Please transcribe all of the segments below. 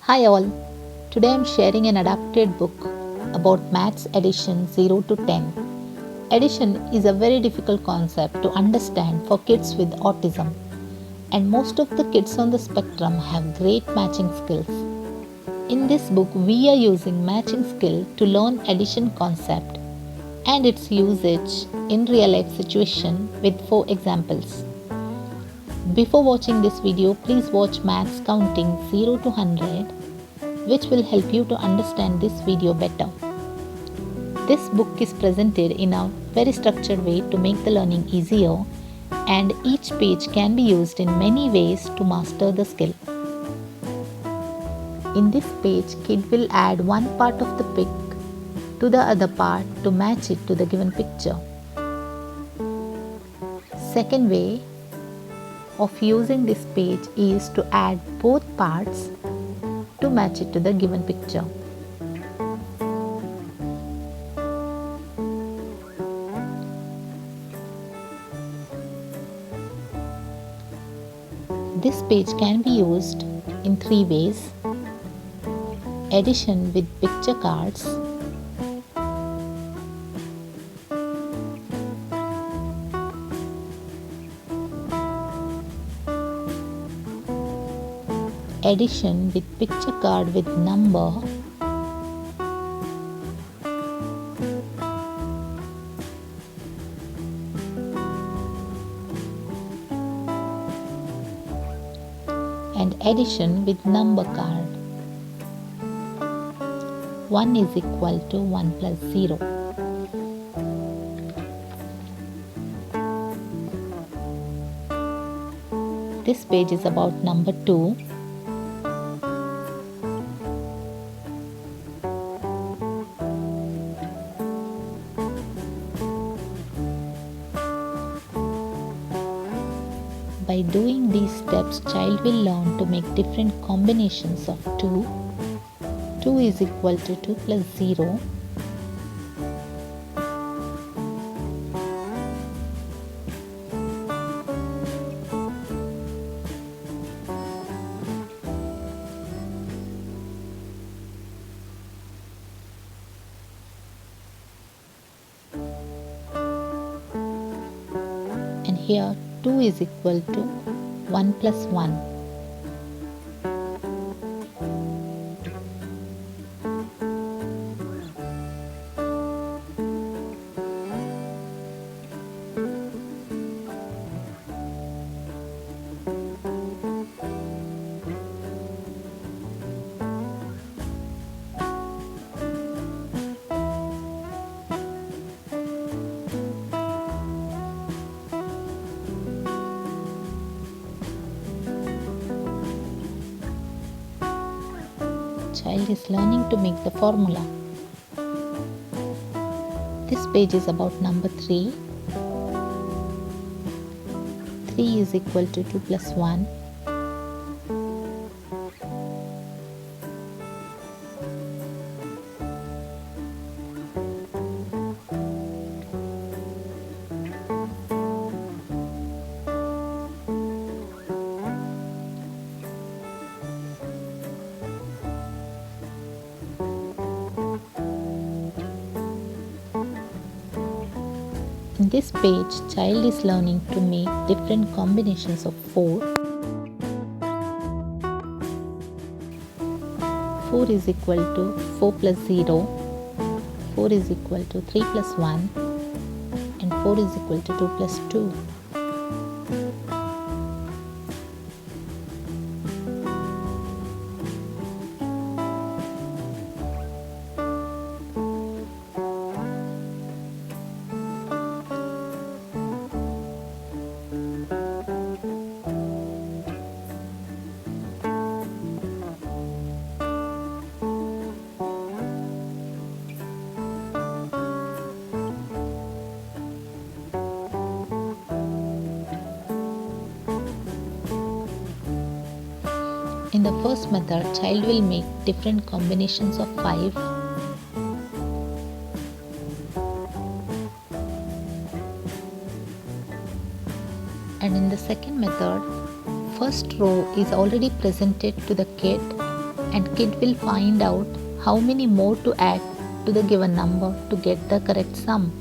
Hi all, today I am sharing an adapted book about maths addition 0 to 10. Addition is a very difficult concept to understand for kids with autism, and most of the kids on the spectrum have great matching skills. In this book, we are using matching skill to learn addition concept and its usage in real life situation with 4 examples. Before watching this video, please watch maths counting 0 to 100, which will help you to understand this video better. This book is presented in a very structured way to make the learning easier, and each page can be used in many ways to master the skill. In this page, kid will add one part of the pic to the other part to match it to the given picture. Second way of using this page is to add both parts to match it to the given picture. This page can be used in 3 ways: addition with picture cards, addition with picture card with number, and addition with number card. 1 is equal to 1 plus 0. This page is about number 2. By doing these steps, child will learn to make different combinations of 2. 2 is equal to 2 plus 0. And here 2 is equal to 1 plus 1. Child is learning to make the formula. This page is about number 3. 3 is equal to 2 plus 1. In this page, child is learning to make different combinations of 4. 4 is equal to 4 plus 0. 4 is equal to 3 plus 1. And 4 is equal to 2 plus 2. In the first method, child will make different combinations of 5. And in the second method, first row is already presented to the kid and kid will find out how many more to add to the given number to get the correct sum.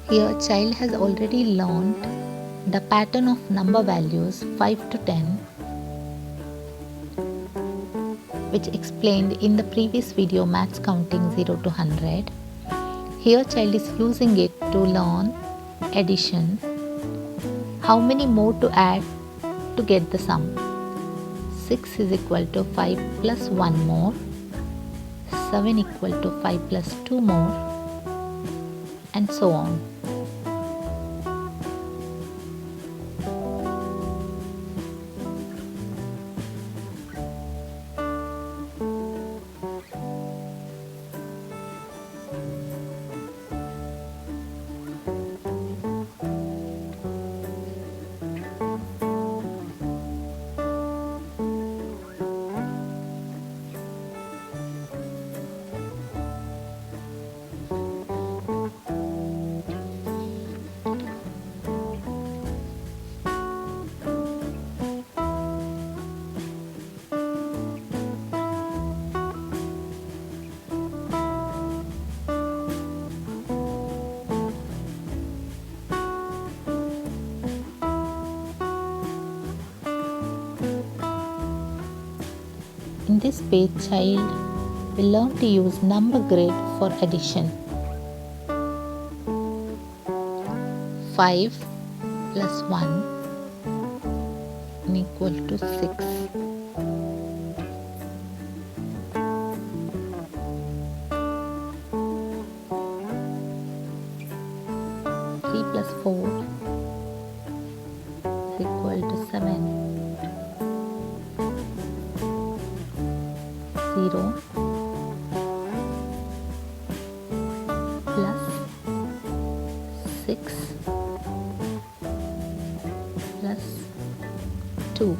Here child has already learned the pattern of number values 5 to 10, which explained in the previous video maths counting 0 to 100. Here child is using it to learn addition, how many more to add to get the sum. 6 is equal to 5 plus 1 more, 7 equal to 5 plus 2 more, and so on. In this page, child will learn to use number grid for addition. 5 plus 1 equal to 6. 3 plus 4 is equal to 7. 0 plus 6 plus 2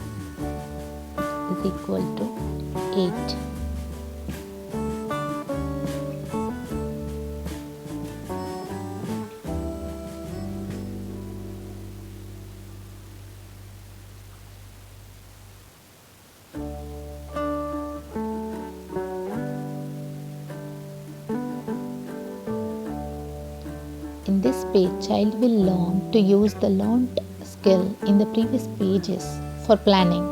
is equal to 8. In this page, child will learn to use the learnt skill in the previous pages for planning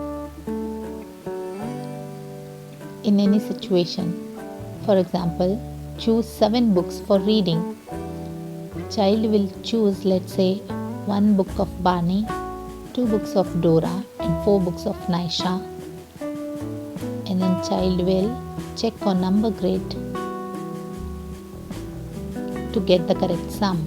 in any situation. For example, choose 7 books for reading. Child will choose, let's say, 1 book of Barney, 2 books of Dora, and 4 books of Naisha. And then child will check on number grid to get the correct sum.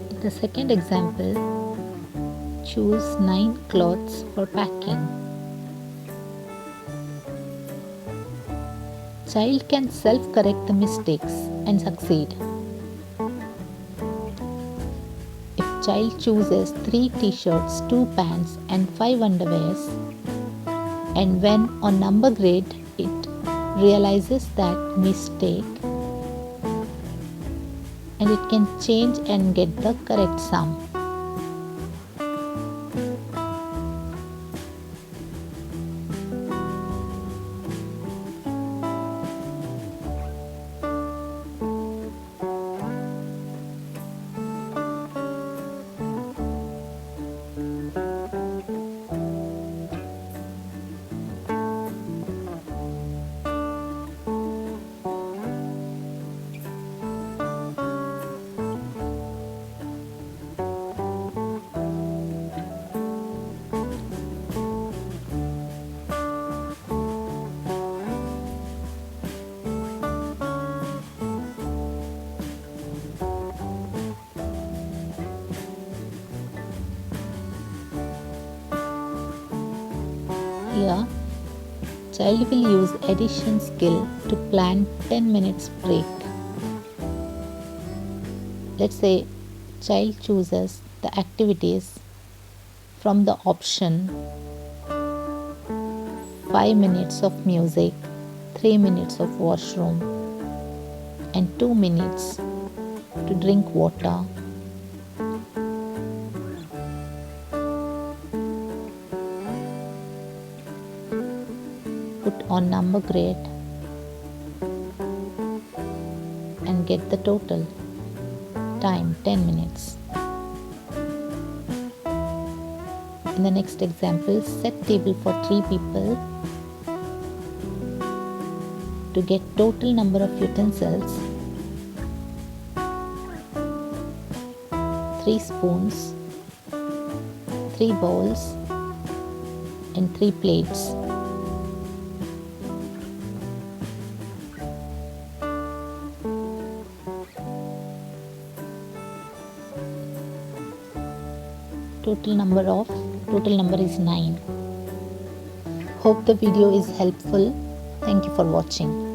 In the second example, choose 9 cloths for packing. Child can self-correct the mistakes and succeed. If child chooses 3 t-shirts, 2 pants and 5 underwears, and when on number grid it realizes that mistake, and it can change and get the correct sum. Here, child will use addition skill to plan 10 minutes break. Let's say child chooses the activities from the option 5 minutes of music, 3 minutes of washroom, and 2 minutes to drink water. Put on number grid and get the total. Time 10 minutes. In the next example, set table for 3 people to get total number of utensils, 3 spoons, 3 bowls and 3 plates. Total number is 9. Hope the video is helpful. Thank you for watching.